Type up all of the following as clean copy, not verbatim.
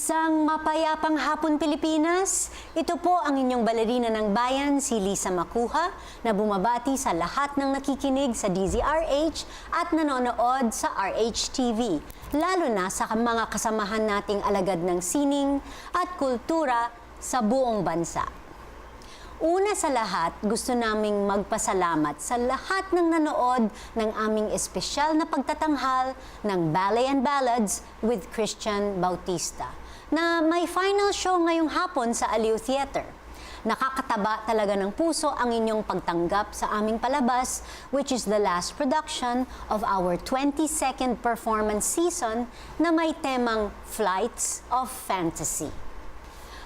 Isang mapayapang hapon Pilipinas. Ito po ang inyong balerina ng bayan, si Lisa Macuja, na bumabati sa lahat ng nakikinig sa DZRH at nanonood sa RH-TV, lalo na sa mga kasamahan nating alagad ng sining at kultura sa buong bansa. Una sa lahat, gusto naming magpasalamat sa lahat ng nanood ng aming espesyal na pagtatanghal ng Ballet and Ballads with Christian Bautista, na may final show ngayong hapon sa Aliw Theater. Nakakataba talaga ng puso ang inyong pagtanggap sa aming palabas, which is the last production of our 22nd performance season na may temang Flights of Fantasy.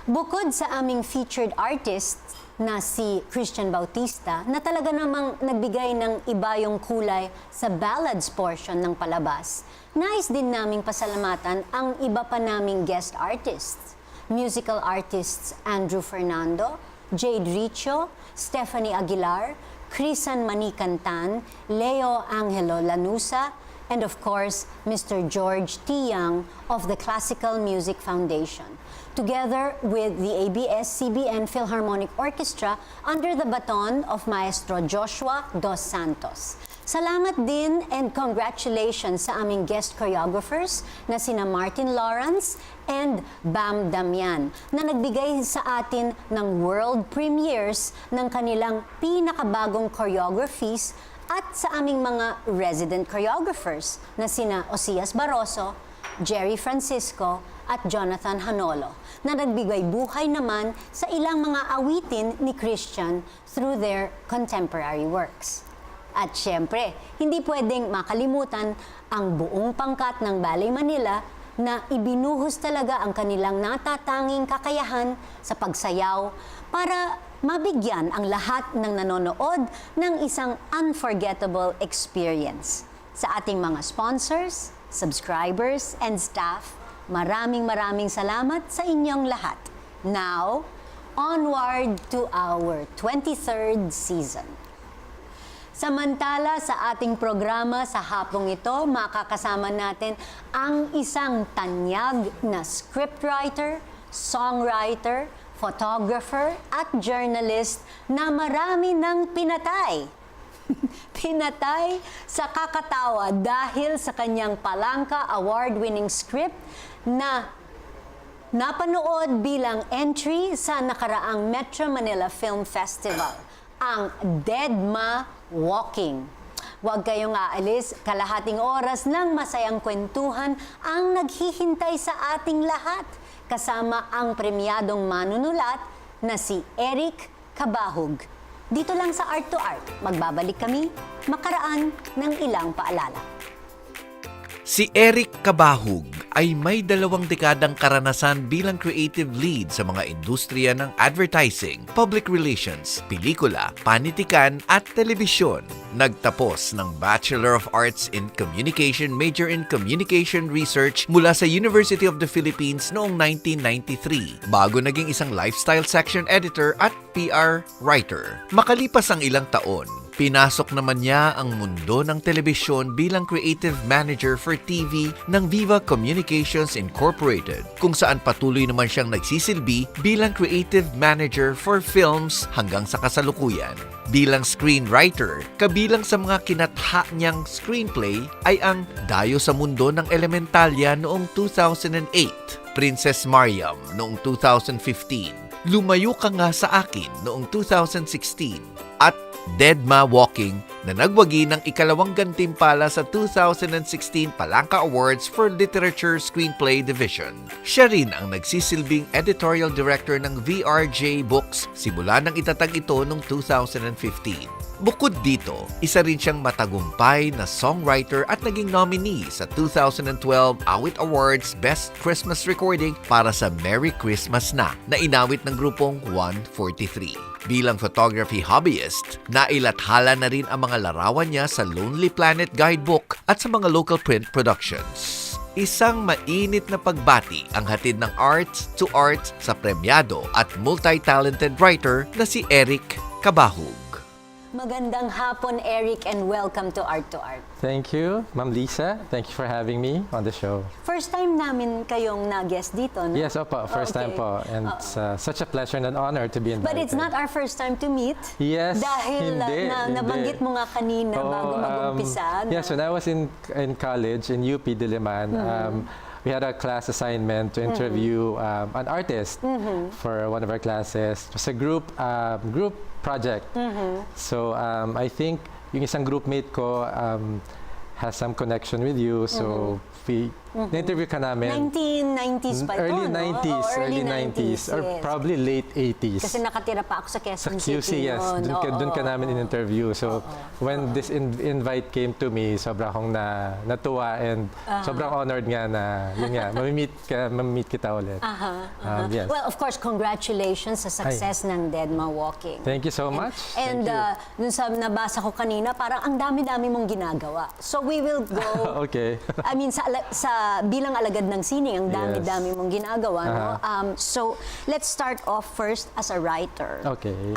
Bukod sa aming featured artist na si Christian Bautista, na talaga namang nagbigay ng iba yung kulay sa ballads portion ng palabas, nais din naming pasalamatan ang iba pa naming guest artists. Musical artists Andrew Fernando, Jade Richo, Stephanie Aguilar, Crisan Manicantan, Leo Angelo Lanusa, and of course, Mr. George T. Young of the Classical Music Foundation, together with the ABS-CBN Philharmonic Orchestra under the baton of Maestro Joshua Dos Santos. Salamat din and congratulations sa aming guest choreographers na sina Martin Lawrence and Bam Damian, na nagbigay sa atin ng world premieres ng kanilang pinakabagong choreographies, at sa aming mga resident choreographers na sina Osias Barroso, Jerry Francisco at Jonathan Hanolo, na nagbigay buhay naman sa ilang mga awitin ni Christian through their contemporary works. At syempre, hindi pwedeng makalimutan ang buong pangkat ng Ballet Manila na ibinuhos talaga ang kanilang natatanging kakayahan sa pagsayaw para mabigyan ang lahat ng nanonood ng isang unforgettable experience. Sa ating mga sponsors, subscribers, and staff, maraming salamat sa inyong lahat. Now, onward to our 23rd season. Samantala sa ating programa sa hapong ito, makakasama natin ang isang tanyag na scriptwriter, songwriter, photographer at journalist na marami ng pinatay. Pinatay sa kakatawa dahil sa kanyang Palangka Award-winning script na napanood bilang entry sa nakaraang Metro Manila Film Festival, ang Deadma Walking. Huwag kayong aalis, kalahating oras ng masayang kwentuhan ang naghihintay sa ating lahat, kasama ang premyadong manunulat na si Eric Cabahug. Dito lang sa Art2art, magbabalik kami makaraan ng ilang paalala. Si Eric Cabahug ay may 2 dekadang karanasan bilang creative lead sa mga industriya ng advertising, public relations, pelikula, panitikan at telebisyon. Nagtapos ng Bachelor of Arts in Communication, major in Communication Research mula sa University of the Philippines noong 1993, bago naging isang lifestyle section editor at PR writer. Makalipas ang ilang taon, pinasok naman niya ang mundo ng telebisyon bilang creative manager for TV ng Viva Communications Incorporated, kung saan patuloy naman siyang nagsisilbi bilang creative manager for films hanggang sa kasalukuyan. Bilang screenwriter, kabilang sa mga kinatha niyang screenplay ay ang Dayo sa Mundo ng Elementalya noong 2008, Princess Mariam noong 2015, Lumayo Ka Nga Sa Akin noong 2016, at Deadma Walking na nagwagi ng ikalawang gantimpala sa 2016 Palangka Awards for Literature Screenplay Division. Siya rin ang nagsisilbing editorial director ng VRJ Books simula nang itatag ito noong 2015. Bukod dito, isa rin siyang matagumpay na songwriter at naging nominee sa 2012 Awit Awards Best Christmas Recording para sa Merry Christmas Na inawit ng grupong 143. Bilang photography hobbyist, nailathala na rin ang mga larawan niya sa Lonely Planet Guidebook at sa mga local print productions. Isang mainit na pagbati ang hatid ng Art2art sa premyado at multi-talented writer na si Eric Cabahug. Magandang hapon, Eric, and welcome to Art2art. Thank you, Ma'am Lisa. Thank you for having me on the show. First time namin kayong na-guest dito, no? Yes, opo. First time po. And it's such a pleasure and an honor to be invited. But it's not our first time to meet. Yes, Dahil hindi. nabanggit mo nga kanina bago mag-umpisa. Yes, when I was in college in UP Diliman, we had a class assignment to interview an artist for one of our classes. It was a group project. So I think yung isang groupmate ko has some connection with you. So na-interview ka namin. 1990s pa ito, Early no? 90s, Oh, early 90s, or yes. probably late 80s. Kasi nakatira pa ako sa Sa Quezon QC, City yes. noon. Doon ka namin in-interview. So, when this invite came to me, sobrang akong natuwa and sobrang honored nga na, yun nga, mamimit kita ulit. Yes. Well, of course, congratulations sa success ng Deadma Walking. Thank you so much. And dun sa nabasa ko kanina, parang ang dami-dami mong ginagawa. So we will go, Okay. I mean, sa bilang alagad ng sining, ang dami-dami mong ginagawa. No? So let's start off first as a writer. Okay.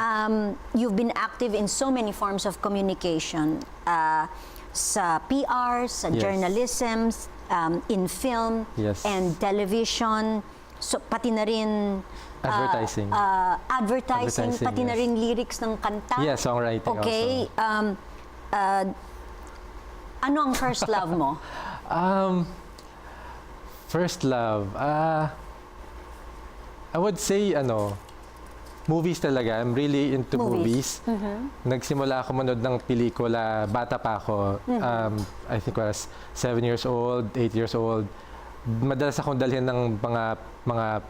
You've been active in so many forms of communication. Sa PR, sa Yes. journalism, in film, Yes. and television. So, pati na rin Advertising. advertising, Advertising, pati na yes. rin lyrics ng kanta. Yeah, songwriting Okay. Ano ang first love mo? First love, I would say, movies talaga. I'm really into movies. Nagsimula ako manood ng pelikula, bata pa ako. I think I was 7 years old, 8 years old. Madalas akong dalhin ng mga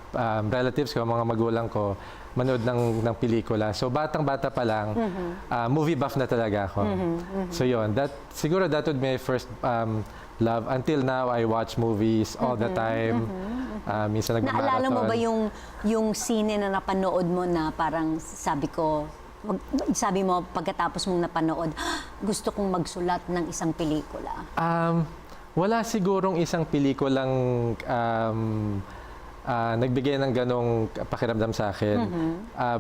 relatives ko, mga magulang ko, manood ng pelikula. So, batang-bata pa lang, movie buff na talaga ako. So, yun. Siguro that would be my first love. Until now, I watch movies all the time. Minsan nagmamarathon. Naalala mo ba yung scene na napanood mo na parang sabi mo pagkatapos mong napanood, gusto kong magsulat ng isang pelikula? Wala sigurong isang pelikulang nagbigay ng ganong pakiramdam sa akin.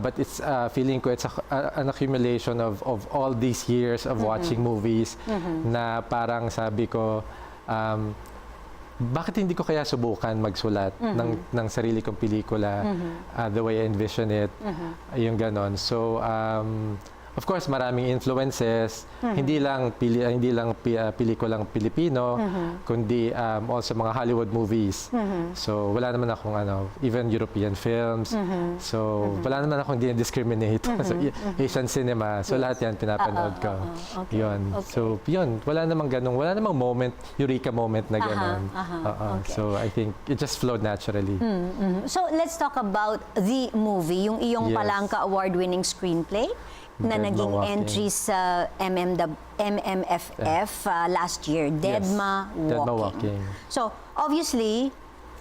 But it's feeling ko it's an accumulation of all these years of watching movies na parang sabi ko, bakit hindi ko kaya subukan magsulat ng sarili kong pelikula the way I envision it, yung ganon. So, of course, maraming influences, hindi lang pelikulang Pilipino, kundi also mga Hollywood movies. So, wala naman akong even European films. So, wala naman akong discriminate. So, Asian cinema. So, lahat yan pinapanood ko. Okay. Yun. So, yun. Wala namang moment, eureka moment na gano'n. Okay. So, I think it just flowed naturally. So let's talk about the movie, yung iyong Yes. Palangka Award-winning screenplay na Deadma naging Walking. entry sa MMFF last year, Deadma Walking. So, obviously,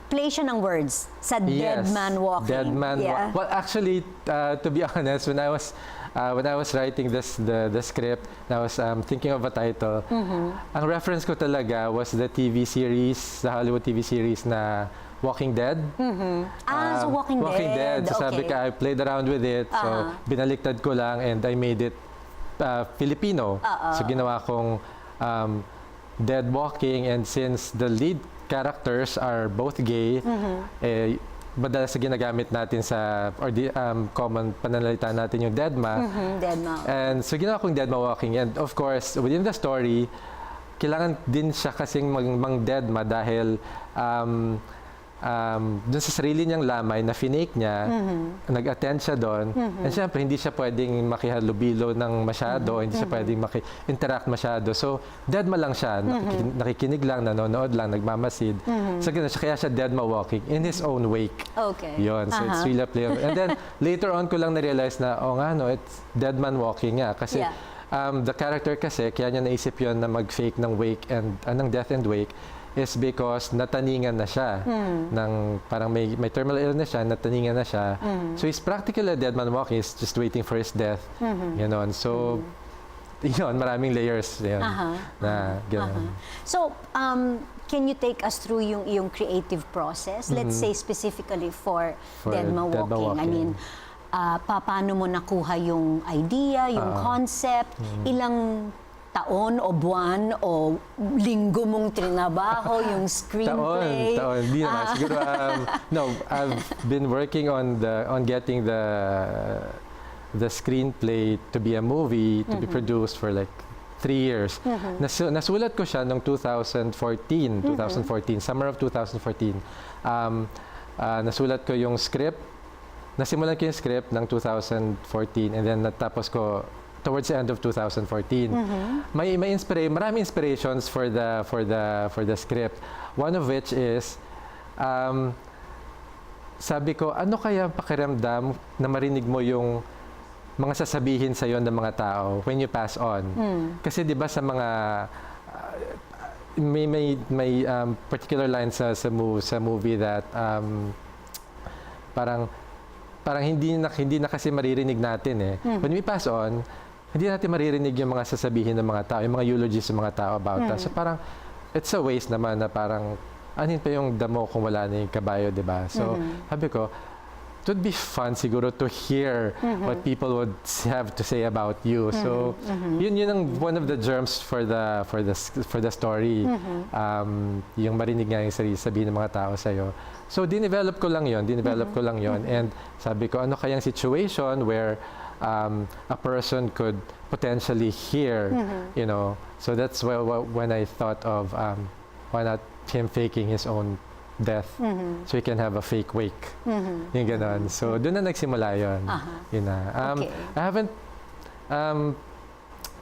play siya ng words sa Dead Man Walking. Dead Man Yeah. Well, actually, to be honest, when I was writing the script, I was thinking of a title. Ang reference ko talaga was the TV series, the Hollywood TV series na Walking Dead. So Walking Dead. So sabi Okay. ka, I played around with it. So binaliktad ko lang and I made it Filipino. So ginawa kong Dead Walking, and since the lead characters are both gay, madalas na ginagamit natin or the common pananalita natin yung Deadma. Deadma. And so ginawa kong Deadma Walking, and of course within the story kailangan din siya kasing mang Deadma dahil dun sa sarili niyang lamay na finake niya, nag-attend siya doon, and syempre hindi siya pwedeng makihalubilo ng masyado, hindi siya pwedeng maki-interact masyado. So, Deadma lang siya, nakikinig lang, nanonood lang, nagmamasid. So, ganun siya, kaya siya Deadma Walking in his own wake. Okay. Yun, so it's really a play. And then, later on ko lang na-realize na, it's Deadman Walking nga. Kasi, the character kasi, kaya niya naisip yun na mag-fake ng wake and ng death and wake is because nataningan na siya ng parang may terminal illness siya, nataningan na siya. So he's practically a dead man walking, he's just waiting for his death. Ganon. So yun, maraming layers yun, na ganon. So, can you take us through yung creative process? Let's say specifically for Deadma Walking. I mean, paano mo nakuha yung idea, yung concept, ilang taon o buwan o linggo mong trinabaho yung screenplay? Taon. Hindi naman. Siguro, no, I've been working on getting the screenplay to be a movie, to be produced for like 3 years. Nasulat ko siya noong 2014, summer of 2014. Nasulat ko yung script. Nasimulan ko yung script ng 2014 and then natapos ko towards the end of 2014. Maraming inspirations for the script. One of which is sabi ko, ano kaya pakiramdam na marinig mo yung mga sasabihin sa ng mga tao when you pass on? Kasi 'di ba sa mga may particular lines sa movie that parang hindi na kasi maririnig natin eh. When we pass on, hindi natin maririnig yung mga sasabihin ng mga tao, yung mga eulogies ng mga tao about us. So parang it's a waste naman na parang anin pa yung damo kung wala na yung kabayo, 'di ba? So sabi ko, it would be fun siguro to hear what people would have to say about you. So, yun ang one of the germs for the story. Yung marinig nga yung sabihin ng mga tao sa'yo. So, dinevelop ko lang yon. And sabi ko, ano kayang situation where a person could potentially hear, you know. So, that's when I thought of why not him faking his own death so he can have a fake wake. Yung ganon. So, doon na nagsimula yun. Yun na. Okay. I haven't,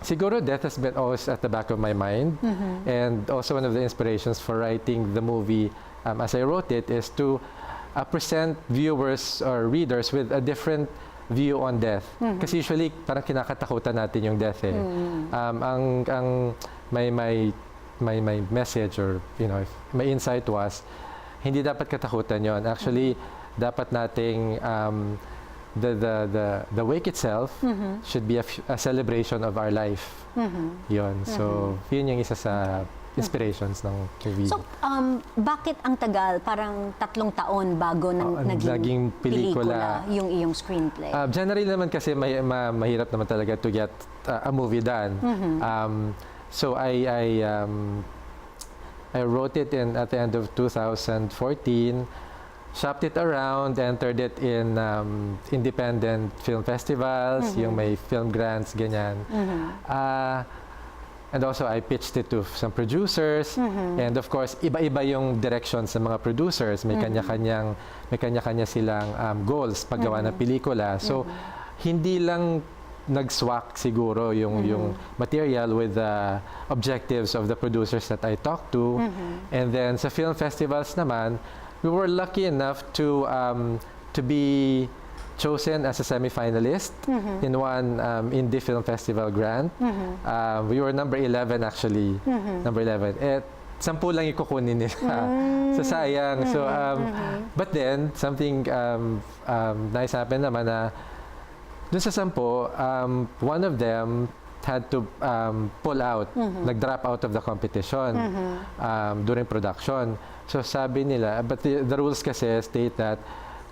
siguro death has been always at the back of my mind. And also one of the inspirations for writing the movie as I wrote it is to present viewers or readers with a different view on death. Kasi usually, parang kinakatakutan natin yung death eh. My message or, you know, my insight was, hindi dapat katakutan yon. Actually, dapat nating the wake itself should be a celebration of our life. Yon. So, yun yung isa sa inspirations ng movie. So, bakit ang tagal? Parang 3 taon bago naging pelikula yung iyong screenplay? Generally naman kasi mahirap naman talaga to get a movie done. So, I wrote it at the end of 2014, shopped it around, entered it in independent film festivals, yung may film grants, ganyan. And also, I pitched it to some producers. And of course, iba-iba yung direction sa mga producers. May kanya-kanya silang goals paggawa ng pelikula. So, hindi lang nag-swak siguro yung material with the objectives of the producers that I talked to. And then sa film festivals naman, we were lucky enough to be chosen as a semi-finalist in one indie film festival grant. We were number 11 actually. Number 11. 10 lang ikukunin nila. So sayang. So but then something nice happened naman na dun sa 10, one of them had to pull out, nag-drop out of the competition during production. So sabi nila, but the rules kasi state that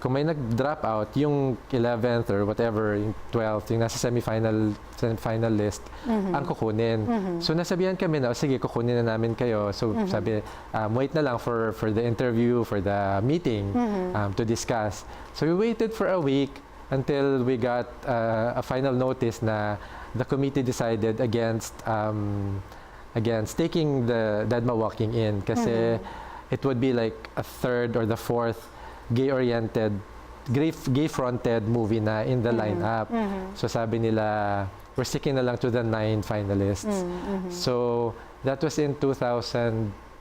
kung may nag-drop out, yung 11th or whatever, yung 12th, yung nasa semi-final list, ang kukunin. So nasabihan kami na, sige, kukunin na namin kayo. So sabi, wait na lang for the interview, for the meeting to discuss. So we waited for a week until we got a final notice na the committee decided against taking the Deadma Walking In kasi it would be like a 3rd or the 4th gay-oriented, gay-fronted movie na in the lineup. So sabi nila, we're sticking na lang to the 9 finalists. So that was in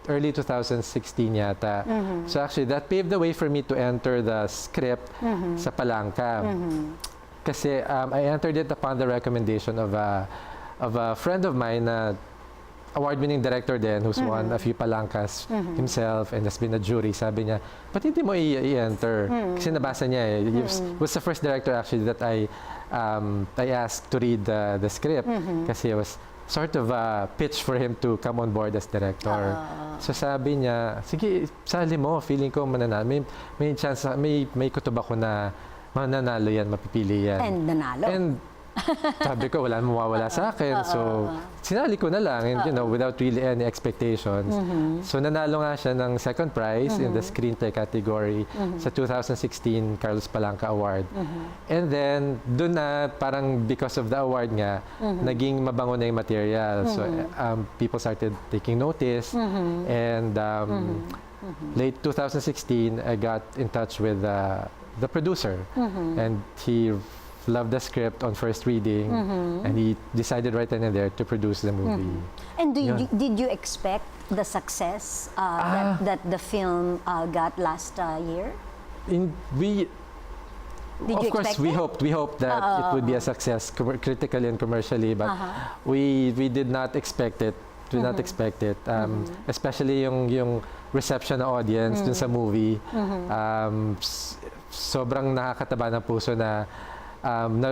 early 2016 yata. So actually, that paved the way for me to enter the script sa Palangka. Kasi I entered it upon the recommendation of a friend of mine na award-winning director din who's won a few Palangkas himself and has been a jury. Sabi niya, ba't hindi mo i-enter? Kasi nabasa niya eh. He was the first director actually that I asked to read the script kasi it was sort of a pitch for him to come on board as director. So sabi niya, sige, sali mo, feeling ko mananalo. May chance, may kutob ako na mananalo yan, mapipili yan. And nanalo. And sabi ko, wala mawawala sa akin. So, sinali ko na lang, and, without really any expectations. So, nanalo nga siya ng second prize in the screenplay category sa 2016 Carlos Palanca Award. And then, dun na, parang because of the award nga, naging mabango na yung material. So, people started taking notice. And late 2016, I got in touch with the producer. And he loved the script on first reading, and he decided right then and there to produce the movie. And did you expect the success that the film got last year? Of course, we hoped that it would be a success critically and commercially, but we did not expect it. Especially yung reception ng audience dun sa movie. Sobrang nakakataba ng puso na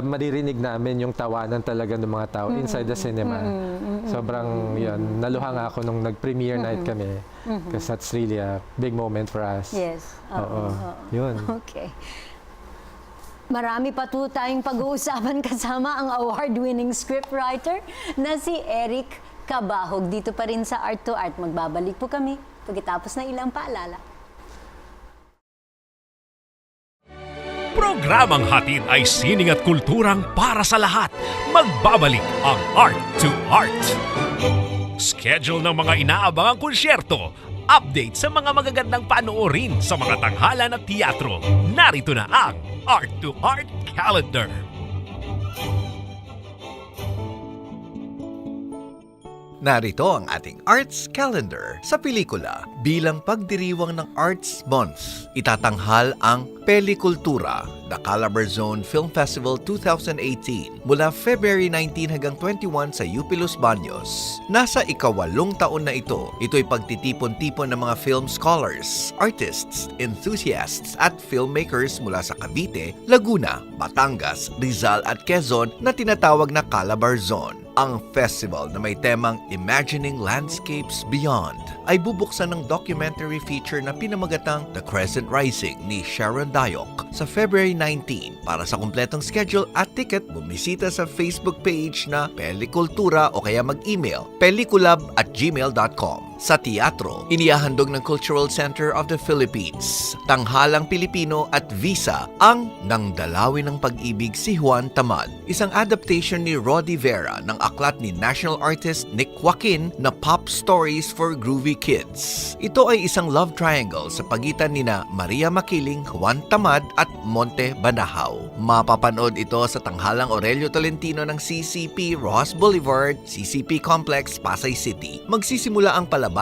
maririnig namin yung tawanan talaga ng mga tao inside the cinema. Sobrang yun, naluha nga ako nung nag-premiere night kami, because that's really a big moment for us. Yes. Yun. Okay. Marami pa po tayong pag-uusapan kasama ang award-winning scriptwriter na si Eric Cabahug. Dito pa rin sa Art2art. Magbabalik po kami pagkatapos ng ilang paalala. Programang hatid ay sining at kulturang para sa lahat. Magbabalik ang Art2art. Schedule ng mga inaabangang konsyerto. Update sa mga magagandang panoorin sa mga tanghalan at teatro. Narito na ang Art2art Calendar. Narito ang ating Arts Calendar sa pelikula. Bilang pagdiriwang ng Arts Month, itatanghal ang Pelikultura, the Calabar Zone Film Festival 2018 mula February 19 hanggang 21 sa UP Los Baños. Nasa ika-8 taon na ito'y pagtitipon-tipon ng mga film scholars, artists, enthusiasts at filmmakers mula sa Cavite, Laguna, Batangas, Rizal at Quezon na tinatawag na Calabar Zone. Ang festival na may temang Imagining Landscapes Beyond ay bubuksan ng documentary feature na pinamagatang The Crescent Rising ni Sharon Dayok sa February 19. Para sa kumpletong schedule at ticket, bumisita sa Facebook page na Pelikultura o kaya mag-email peliculab@gmail.com. Sa teatro, inihahandog ng Cultural Center of the Philippines, Tanghalang Pilipino at Visa ang Nang Dalawin ng Pag-ibig si Juan Tamad, isang adaptation ni Roddy Vera ng aklat ni national artist Nick Joaquin na Pop Stories for Groovy Kids. Ito ay isang love triangle sa pagitan nina Maria Makiling, Juan Tamad at Monte Banahaw. Mapapanood ito sa Tanghalang Aurelio Tolentino ng CCP Rojas Boulevard, CCP Complex, Pasay City. Magsisimula ang palabas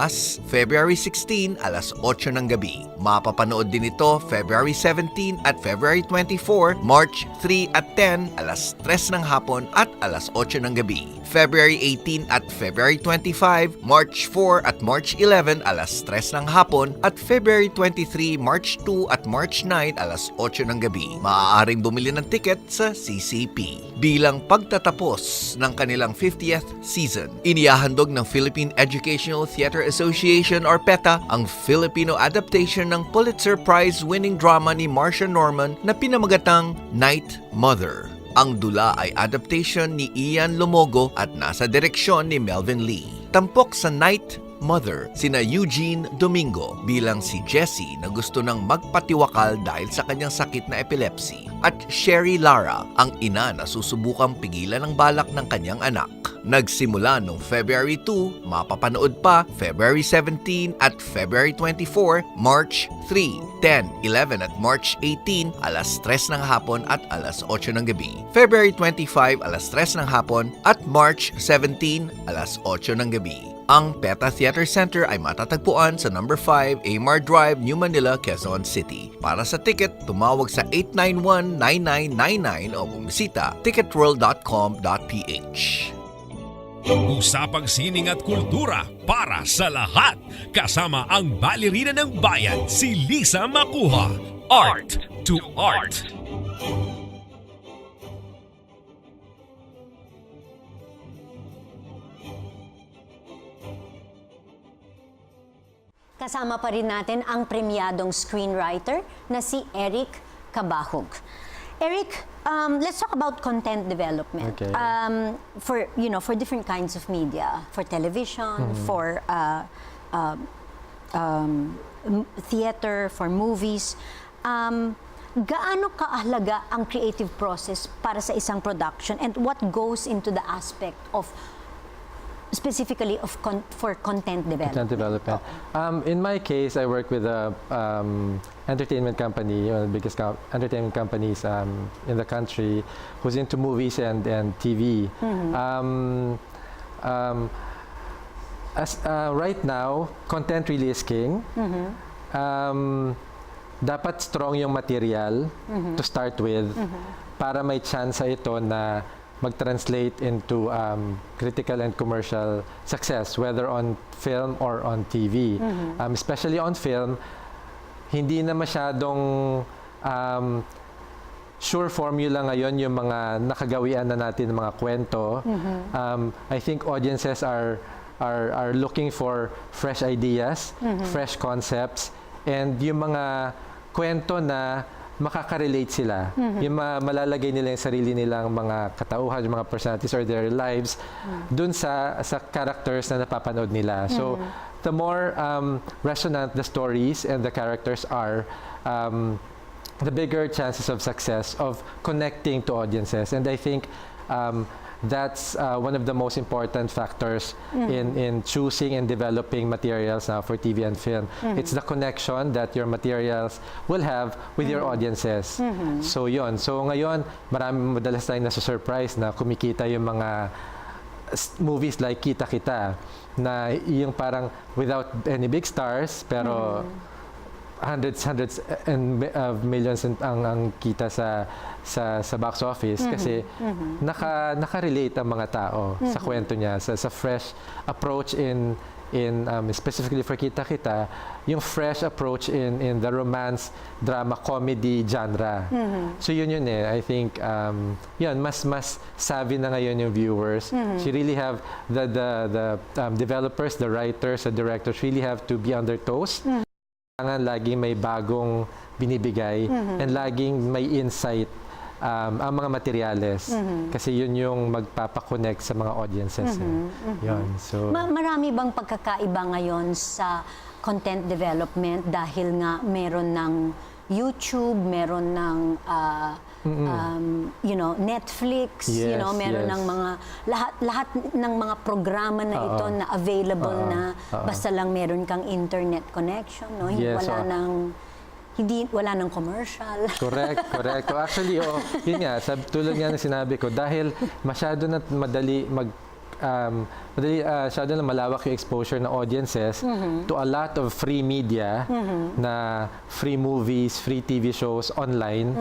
February 16 alas 8 ng gabi. Mapapanood din ito February 17 at February 24, March 3 at 10 alas 3 ng hapon at alas 8 ng gabi. February 18 at February 25, March 4 at March 11 alas 3 ng hapon at February 23, March 2 at March 9 alas 8 ng gabi. Maaaring bumili ng ticket sa CCP. Bilang pagtatapos ng kanilang 50th season, inihahandog ng Philippine Educational Theater Association or PETA ang Filipino adaptation ng Pulitzer Prize-winning drama ni Marcia Norman na pinamagatang Night Mother. Ang dula ay adaptation ni Ian Lumogo at nasa direksyon ni Melvin Lee. Tampok sa Night Mother, sina Eugene Domingo bilang si Jessie na gusto nang magpatiwakal dahil sa kanyang sakit na epilepsy, at Sherry Lara, ang ina na susubukang pigilan ang balak ng kanyang anak. Nagsimula noong February 2, mapapanood pa February 17 at February 24, March 3, 10, 11 at March 18, alas 3 ng hapon at alas 8 ng gabi. February 25, alas 3 ng hapon at March 17, alas 8 ng gabi. Ang PETA Theater Center ay matatagpuan sa number 5 Amar Drive, New Manila, Quezon City. Para sa ticket, tumawag sa 891-9999 o bumisita ticketworld.com.ph. Usapang sining at kultura para sa lahat. Kasama ang balerina ng bayan, si Lisa Macuja. Art2art. Kasama pa rin natin ang premyadong screenwriter na si Eric Cabahug. Eric, let's talk about content development. Okay. For different kinds of media, for television, for theater, for movies. Gaano kahalaga ang creative process para sa isang production, and what goes into the aspect of specifically for content development? Content development. In my case, I work with a entertainment company, one of the biggest entertainment companies in the country, who's into movies and TV. Right now, content really is king. Dapat strong yung material to start with para may chance ito na mag-translate into critical and commercial success, whether on film or on TV. Especially on film, hindi na masyadong sure formula ngayon yung mga nakagawian na natin ng mga kwento. I think audiences are looking for fresh ideas, fresh concepts, and yung mga kwento na makaka-relate sila. Yung malalagay nila yung sarili nilang mga katauhan, yung mga personalities or their lives dun sa characters na napapanood nila. So, the more resonant the stories and the characters are, the bigger chances of success of connecting to audiences. And I think that's one of the most important factors in choosing and developing materials now for TV and film. It's the connection that your materials will have with your audiences. So yun. So ngayon, madalas tayong nasa-surprise na kumikita yung mga movies like Kita Kita, na yung parang without any big stars, pero hundreds and millions ang kita sa box office kasi naka-relate ang mga tao sa kwento niya, sa fresh approach in specifically for Kita Kita, yung fresh approach in the romance, drama, comedy genre. So yun eh. I think yun, mas savvy na ngayon yung viewers. So you really have the developers, the writers, the directors really have to be on their toes. Laging may bagong binibigay and laging may insight ang mga materyales kasi yun yung magpapakonect sa mga audiences. Yun. So, marami bang pagkakaiba ngayon sa content development dahil nga meron ng YouTube, meron ng Netflix, meron ng mga lahat ng mga programa na ito na available na basta lang meron kang internet connection, no? Wala nang commercial. Correct. So actually, yun nga, tulad nga ng sinabi ko, dahil masyado na masyado na malawak yung exposure ng audiences to a lot of free media, na free movies, free TV shows online,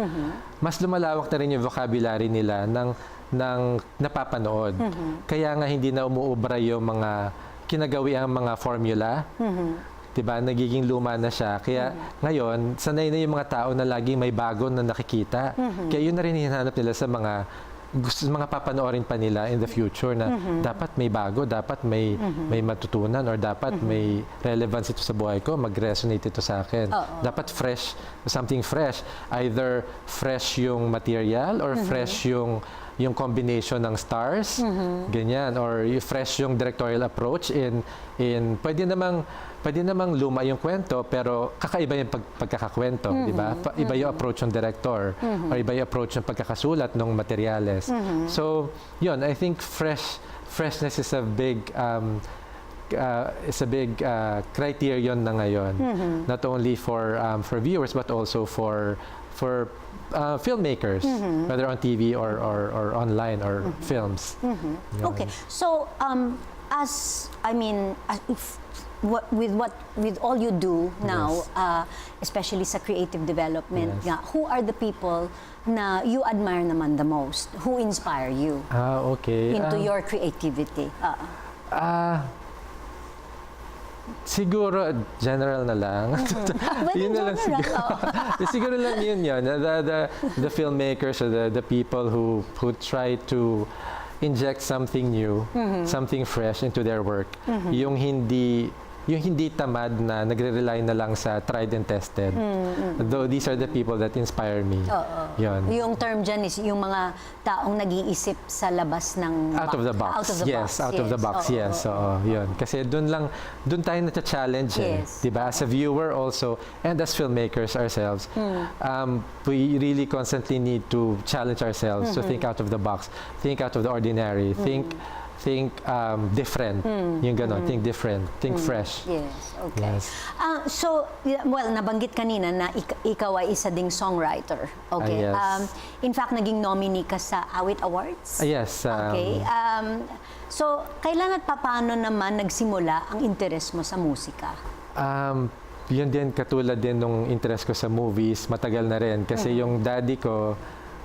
mas lumalawak na rin yung vocabulary nila ng napapanood. Kaya nga hindi na umuubra yung mga kinagawi ang mga formula. Diba? Nagiging luma na siya. Kaya ngayon, sanay na yung mga tao na laging may bago na nakikita. Kaya yun na rin hinahanap nila sa mga papanoorin pa nila in the future na dapat may bago, dapat may matutunan, or dapat may relevance ito sa buhay ko, mag-resonate ito sa akin. Dapat fresh, something fresh. Either fresh yung material or fresh yung combination ng stars, ganyan, or fresh yung directorial approach in pwede namang luma yung kwento pero kakaiba yung pagkakakwento, di ba? Iba yung approach ng director or iba yung approach ng pagkakasulat ng materyales. So, yun, I think freshness is a big criterion na ngayon, not only for viewers but also for filmmakers, whether on TV or online or films. Okay, so with all you do now, especially sa creative development, who are the people na you admire naman the most? Who inspire you into your creativity? Siguro general na lang. Yun na lang siguro. Siguro lang yun. The filmmakers or the people who try to inject something new, something fresh into their work. Yung hindi yung hindi tamad na nagre-rely na lang sa tried and tested. Though these are the people that inspire me. Yun. Yung term dyan is yung mga taong nag-iisip sa labas ng Out of the box. Out of the box. Out of the box. Yes. Yun. Kasi doon tayo na-challenge Yes. diba? As a viewer also, and as filmmakers ourselves, we really constantly need to challenge ourselves to think out of the box, think out of the ordinary, think different. Yung ganon, think different, think fresh. Yes, okay. Yes. So, well, nabanggit kanina na ikaw ay isa ding songwriter. Okay. Yes. In fact, naging nominee ka sa Awit Awards. Yes. Okay. So, kailan at paano naman nagsimula ang interest mo sa musika? Yun din, katulad din nung interest ko sa movies, matagal na rin. Kasi yung daddy ko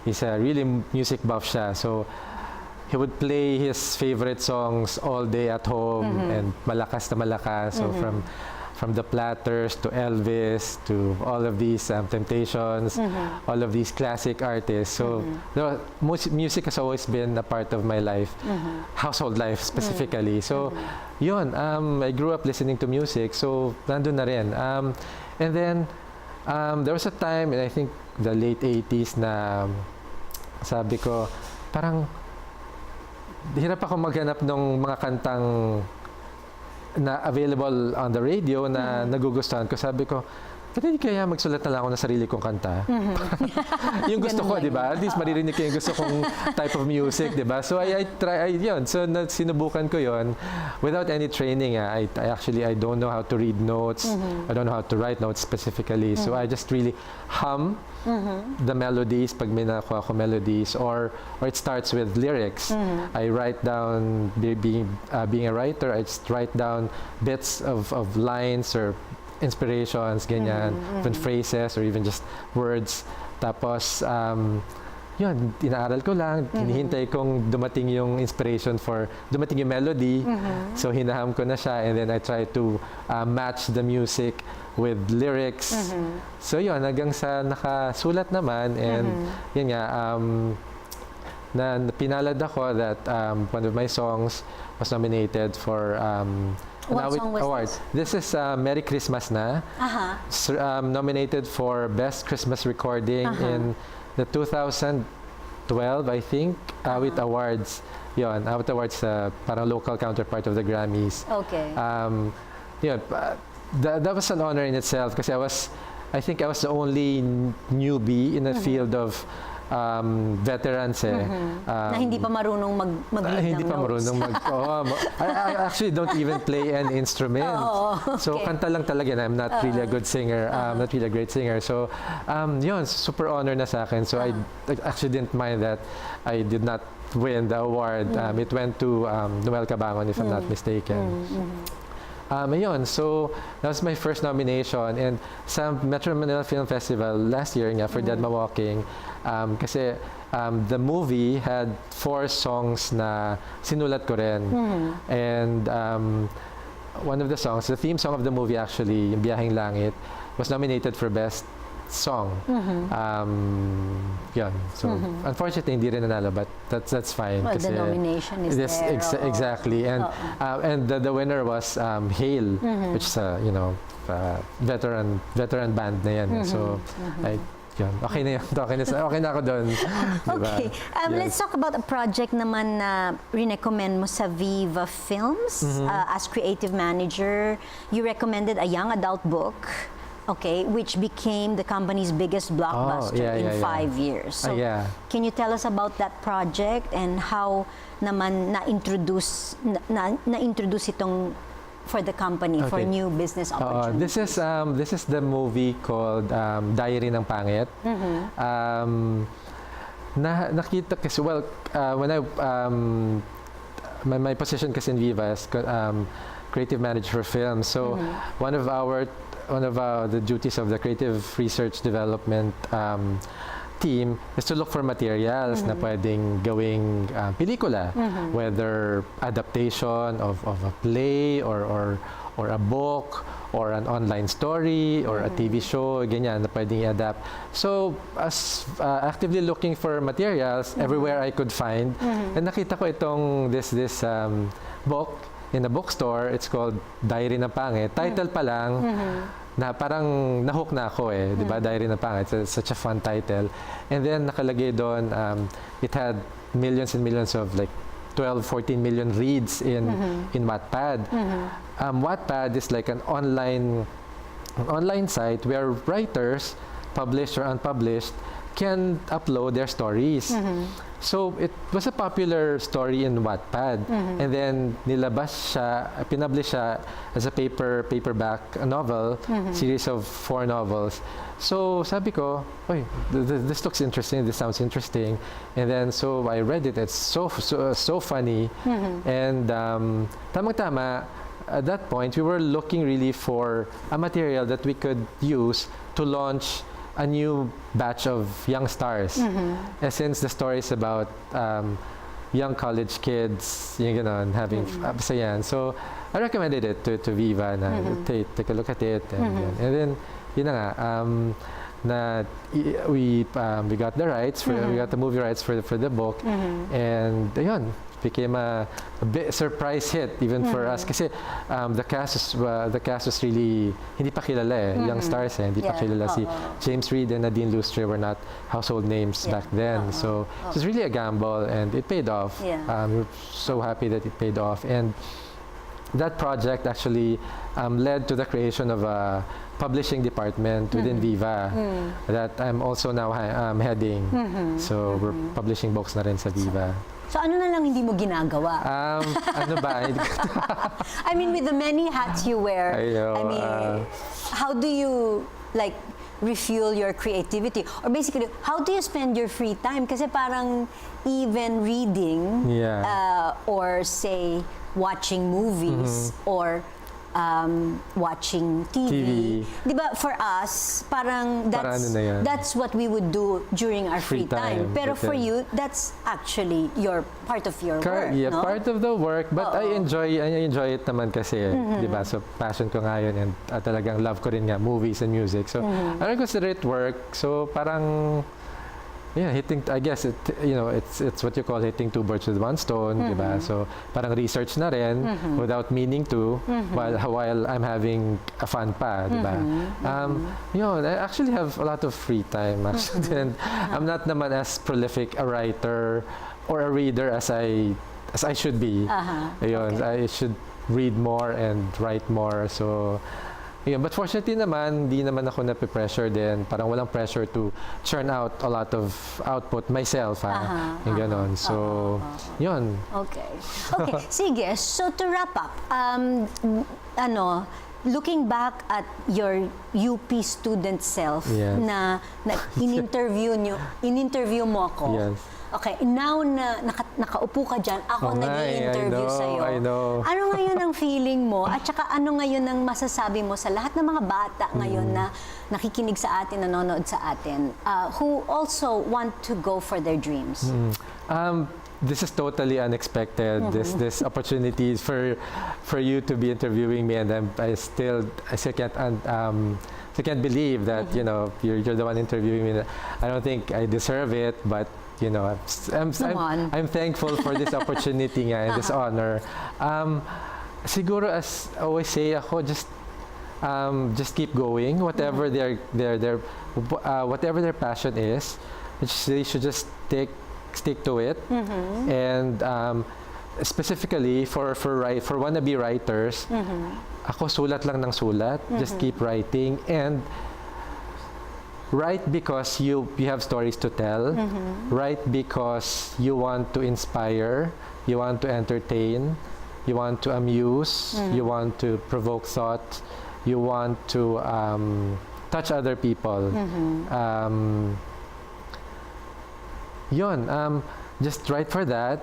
is a really music buff siya. So, he would play his favorite songs all day at home and malakas na malakas. So from the Platters to Elvis to all of these Temptations, all of these classic artists. So music has always been a part of my life, household life specifically. So yun, I grew up listening to music. So nandun na rin. And then there was a time, and I think the late 80s na sabi ko, parang hirap ako maghanap ng mga kantang na available on the radio na nagugustuhan ko. Sabi ko, hindi kaya magsulat na lang ako ng sarili kong kanta. Yung gusto ko, di ba? At least maririnig ko yung gusto kong type of music, di ba? So I try, yun. So sinubukan ko yun without any training. I don't know how to read notes. I don't know how to write notes specifically. So I just really hum the melodies pag may nakuha ko melodies, or it starts with lyrics. I write down, being a writer, I just write down bits of lines or inspirations, ganyan, even phrases or even just words. Tapos, yun, inaaral ko lang, hinihintay kong dumating yung inspiration dumating yung melody. So, hinaham ko na siya, and then I try to match the music with lyrics. So, yun, hanggang sa nakasulat naman, and yun nga, na pinalad ako that one of my songs was nominated for What song was Award. This is Merry Christmas Na. Nominated for Best Christmas Recording in the 2012, I think, Awit Awards. Yun, Awit Awards, parang local counterpart of the Grammys. Okay. Yun, that was an honor in itself kasi I think I was the only newbie in the field of veterans na hindi pa marunong mag-lead hindi ng pa notes. marunong I actually don't even play an instrument. Okay. So kanta lang talaga, and I'm not really a good singer, not really a great singer. So yun, super honor na sa akin. So I actually didn't mind that I did not win the award. It went to Noel Cabangon, if I'm not mistaken. Ayun, so that was my first nomination, and sa Metro Manila Film Festival last year nga for Dead Ma Walking, kasi the movie had 4 songs na sinulat ko rin. And one of the songs, the theme song of the movie actually, yung Biyaheng Langit, was nominated for Best Song. Yun. So, unfortunately, hindi rin nanalo, but that's fine. Well, the nomination is there. Exactly. And the winner was Hale, which is a, veteran band na yan. So, yun. Okay na yun. Okay na ako doon. Okay. Let's talk about a project naman na recommend mo sa Viva Films. As creative manager, you recommended a young adult book, okay, which became the company's biggest blockbuster in 5 years. So, can you tell us about that project and how naman na-introduce itong for the company, for new business opportunities? This is the movie called Diary ng Pangit. Nakita kasi, well, when my position kasi in Viva is creative manager for film. So one of the duties of the creative research development team is to look for materials na pwedeng gawing pelikula, whether adaptation of a play or a book or an online story or a TV show, ganyan na pwedeng i-adapt. So as actively looking for materials everywhere I could find, and nakita ko itong this book in a bookstore. It's called Diary ng Pangit. Title pa lang, na parang nahook na ako eh, di ba? Diary ng Pangit. It's such a fun title. And then nakalagay doon, it had millions and millions of like 12, 14 million reads in Wattpad. Wattpad is like an online site where writers, published or unpublished, can upload their stories. So it was a popular story in Wattpad, and then pinpublish siya as a paperback novel, series of 4 novels. So sabi ko, oy, this looks interesting, this sounds interesting, and then so I read it. It's so funny, and tamang-tama. At that point, we were looking really for a material that we could use to launch a new batch of young stars. Since the story is about young college kids, yung ganon, having basta yan. So I recommended it to Viva na take a look at it, and then yun na nga, we got the rights we got the movie rights for the book, and ayun, became a bit surprise hit even for us kasi the cast was really hindi pa kilala young stars hindi pa kilala. Si James Reid and Nadine Lustre were not household names back then, so it was really a gamble, and it paid off. We were so happy that it paid off, and that project actually led to the creation of a publishing department within Viva that I'm also now heading. So we're publishing books na rin sa Viva. So ano na lang hindi mo ginagawa? Ano ba? I mean, with the many hats you wear, I know, I mean, how do you like refuel your creativity? Or basically, how do you spend your free time? Kasi parang even reading or say watching movies or watching TV. Di ba, for us, parang that's what we would do during our free time. Pero for you, that's actually part of your work, yeah, no? part of the work, but I enjoy it naman kasi, di ba? So passion ko nga yun, and talagang love ko rin nga movies and music. So I don't consider it work. So parang I guess it's what you call hitting 2 birds with 1 stone, di ba? So parang research na rin without meaning to, while I'm having a fun pa, di ba? I actually have a lot of free time actually, and I'm not naman as prolific a writer or a reader as I should be. I should read more and write more. So but fortunately naman, hindi naman ako nape-pressure din. Parang walang pressure to churn out a lot of output myself, yung ganon. So, yun. Okay. Sige. So, to wrap up, looking back at your UP student self na in-interview mo ako. Yes. Okay, now na nakaupo ka dyan, ako nag-i-interview sa'yo. I know. Ano ngayon ang feeling mo? At saka ano ngayon ang masasabi mo sa lahat ng mga bata ngayon na nakikinig sa atin, nanonood sa atin, who also want to go for their dreams? This is totally unexpected. This opportunity for you to be interviewing me, and I still can't believe that you're the one interviewing me. I don't think I deserve it, but I'm thankful for this opportunity and this honor. Siguro, as I always say, ako just keep going. Whatever whatever their passion is, they should just stick to it. And specifically for wannabe writers, ako sulat lang ng sulat. Just keep writing and write because you have stories to tell. Write because you want to inspire, you want to entertain, you want to amuse, you want to provoke thought, you want to touch other people. Just write for that.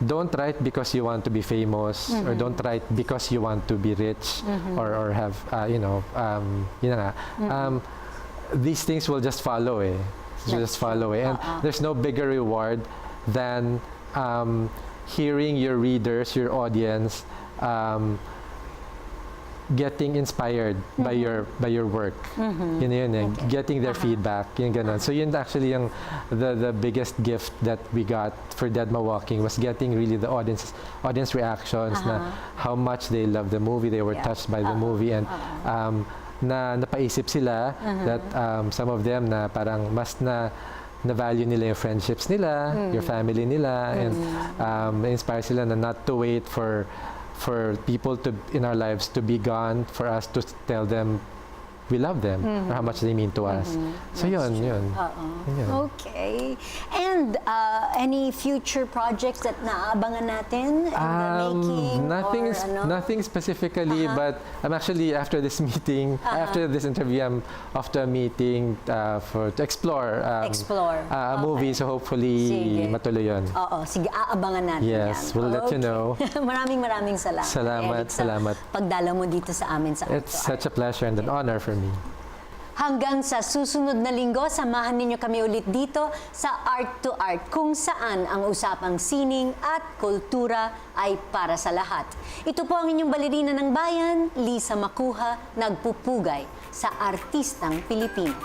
Don't write because you want to be famous, or don't write because you want to be rich, or have these things will just follow and there's no bigger reward than hearing your readers, your audience getting inspired by your work. Yun yun eh. Getting their feedback, yung ganun. So yun actually yung the biggest gift that we got for Deadma Walking was getting really the audience reactions na how much they love the movie, they were touched by the movie, and na napaisip sila that some of them na parang mas na-value nila yung friendships nila, your family nila, and na-inspire sila na not to wait for people in our lives to be gone for us to tell them we love them or how much they mean to us. So yun. Yun. Okay. And any future projects that naabangan natin in the making? Nothing specifically, but I'm actually after this meeting, after this interview, I'm off to a meeting to explore a movie. So hopefully matuloy yun. Oo, sige, aabangan natin yan. Yes, we'll let you know. Maraming salamat. Eric, Salamat. Pagdala mo dito sa amin sa It's Art2art. such a pleasure and an honor for me. Hanggang sa susunod na linggo, samahan ninyo kami ulit dito sa Art2art, kung saan ang usapang sining at kultura ay para sa lahat. Ito po ang inyong balerina ng bayan, Lisa Macuja, nagpupugay sa artistang Pilipino.